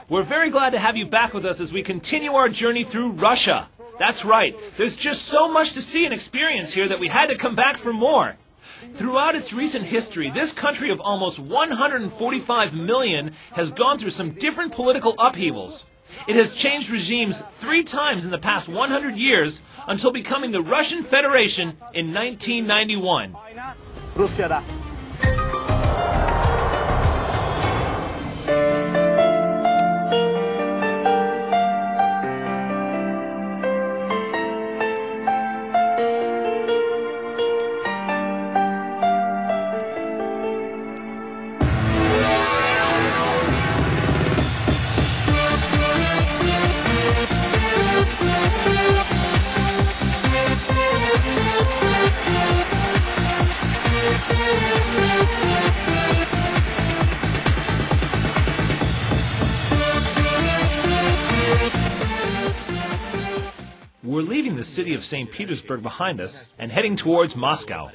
We're very glad to have you back with us as we continue our journey through Russia. That's right, there's just so much to see and experience here that we had to come back for more. Throughout its recent history, this country of almost 145 million has gone through some different political upheavals. It has changed regimes 3 times in the past 100 years until becoming the Russian Federation in 1991. We're leaving the city of St. Petersburg behind us and heading towards Moscow.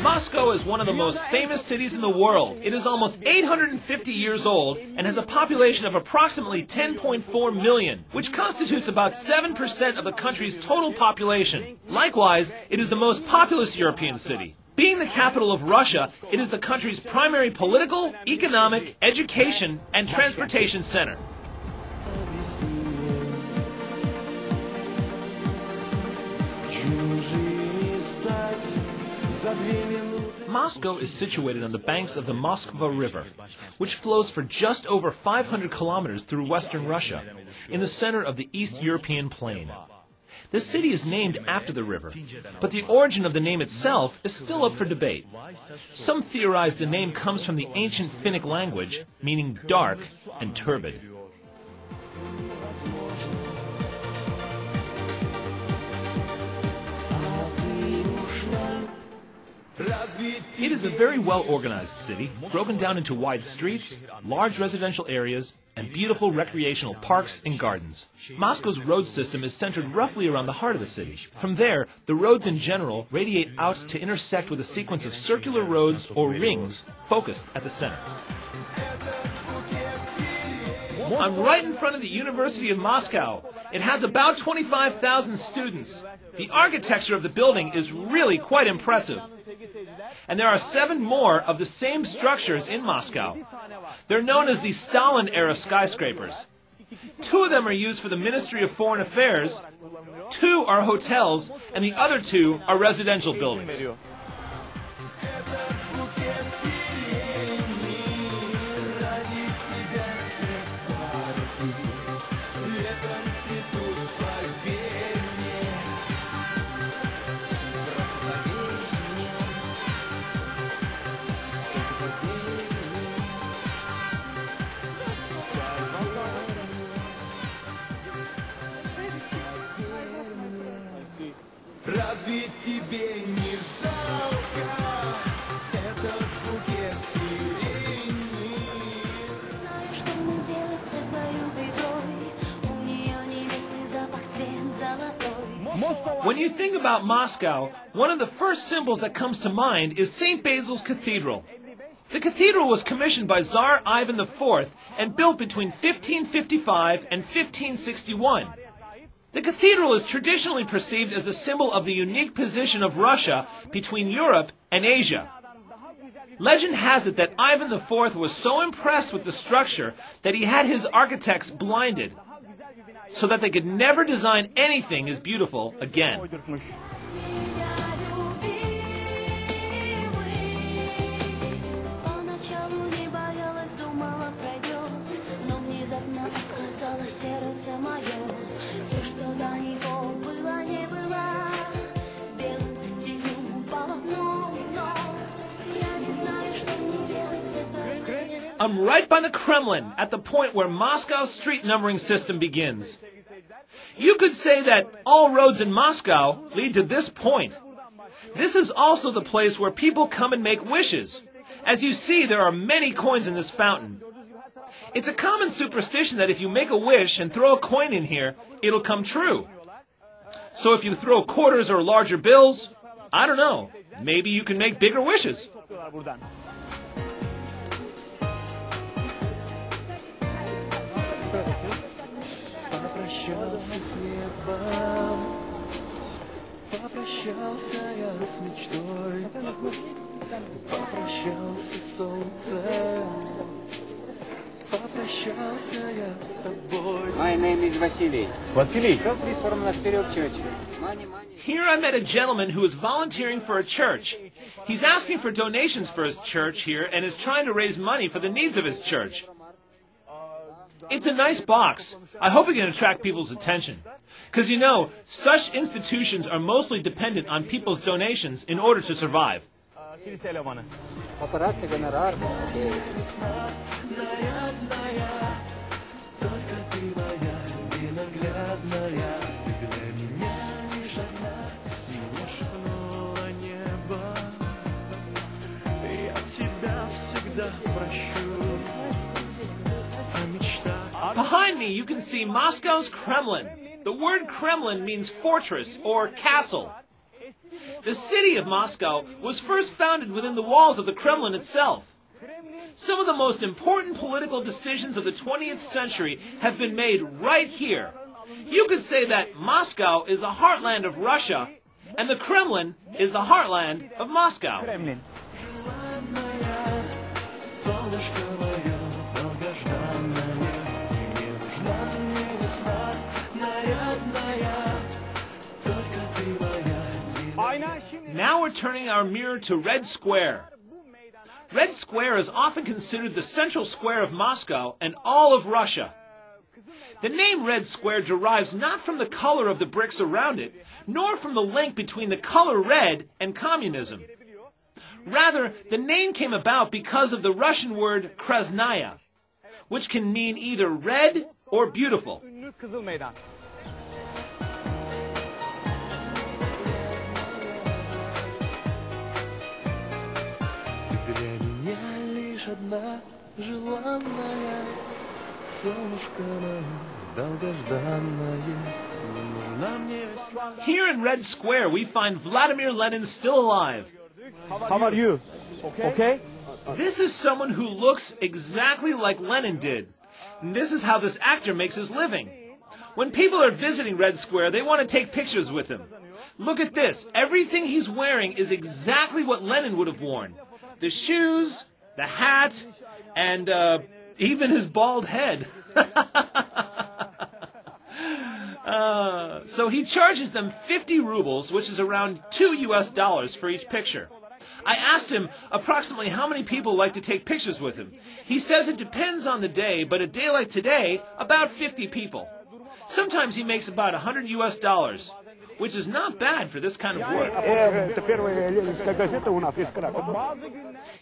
Moscow is one of the most famous cities in the world. It is almost 850 years old and has a population of approximately 10.4 million, which constitutes about 7% of the country's total population. Likewise, it is the most populous European city. Being the capital of Russia, it is the country's primary political, economic, education, and transportation center. Moscow is situated on the banks of the Moskva River, which flows for just over 500 kilometers through western Russia, in the center of the East European plain. The city is named after the river, but the origin of the name itself is still up for debate. Some theorize the name comes from the ancient Finnic language, meaning dark and turbid. It is a very well-organized city, broken down into wide streets, large residential areas, and beautiful recreational parks and gardens. Moscow's road system is centered roughly around the heart of the city. From there, the roads in general radiate out to intersect with a sequence of circular roads or rings focused at the center. I'm right in front of the University of Moscow. It has about 25,000 students. The architecture of the building is really quite impressive. And there are 7 more of the same structures in Moscow. They're known as the Stalin-era skyscrapers. 2 of them are used for the Ministry of Foreign Affairs, 2 are hotels, and the other 2 are residential buildings. When you think about Moscow, one of the first symbols that comes to mind is St. Basil's Cathedral. The cathedral was commissioned by Tsar Ivan IV and built between 1555 and 1561. The cathedral is traditionally perceived as a symbol of the unique position of Russia between Europe and Asia. Legend has it that Ivan IV was so impressed with the structure that he had his architects blinded, so that they could never design anything as beautiful again. I'm right by the Kremlin, at the point where Moscow's street numbering system begins. You could say that all roads in Moscow lead to this point. This is also the place where people come and make wishes. As you see, there are many coins in this fountain. It's a common superstition that if you make a wish and throw a coin in here, it'll come true. So if you throw quarters or larger bills, I don't know, maybe you can make bigger wishes. My name is Vasily. Vasily? Please from Monastery Church. Here I met a gentleman who is volunteering for a church. He's asking for donations for his church here and is trying to raise money for the needs of his church. It's a nice box. I hope it can attract people's attention. Because you know, such institutions are mostly dependent on people's donations in order to survive. Операция гонорар. Behind me, you can see Moscow's Kremlin. The word Kremlin means fortress or castle. The city of Moscow was first founded within the walls of the Kremlin itself. Some of the most important political decisions of the 20th century have been made right here. You could say that Moscow is the heartland of Russia, and the Kremlin is the heartland of Moscow. Now we're turning our mirror to Red Square. Red Square is often considered the central square of Moscow and all of Russia. The name Red Square derives not from the color of the bricks around it, nor from the link between the color red and communism. Rather, the name came about because of the Russian word Krasnaya, which can mean either red or beautiful. Here in Red Square, we find Vladimir Lenin still alive. How are you? Okay? This is someone who looks exactly like Lenin did. And this is how this actor makes his living. When people are visiting Red Square, they want to take pictures with him. Look at this. Everything he's wearing is exactly what Lenin would have worn. The shoes, the hat, and even his bald head. So he charges them 50 rubles, which is around $2 for each picture. I asked him approximately how many people like to take pictures with him. He says it depends on the day, but a day like today, about 50 people. Sometimes he makes about $100, which is not bad for this kind of work.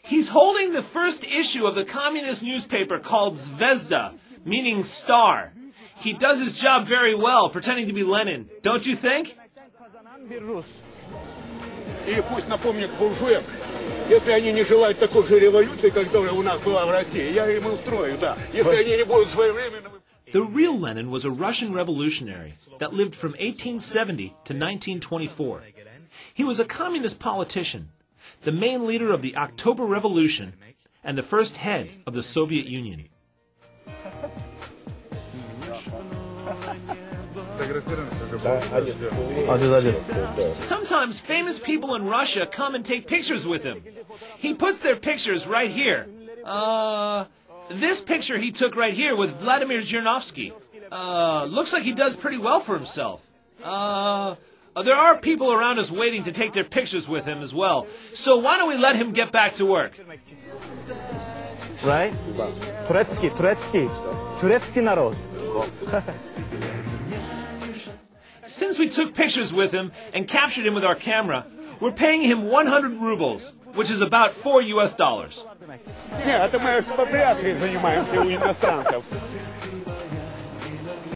He's holding the first issue of the communist newspaper called Zvezda, meaning star. He does his job very well, pretending to be Lenin, don't you think? И пусть напомнят буржуям, если они не желают такой же революции, которая у нас была в России, я им устрою, да. Если они не будут своевременными... The real Lenin was a Russian revolutionary that lived from 1870 to 1924. He was a communist politician, the main leader of the October Revolution, and the first head of the Soviet Union. Sometimes famous people in Russia come and take pictures with him. He puts their pictures right here. This picture he took right here with Vladimir Zhirinovsky. Looks like he does pretty well for himself. There are people around us waiting to take their pictures with him as well. So why don't we let him get back to work? Right? Турецкий народ. Since we took pictures with him and captured him with our camera, we're paying him 100 rubles, which is about $4. Нет, это мы экспроприацией занимаемся у иностранцев.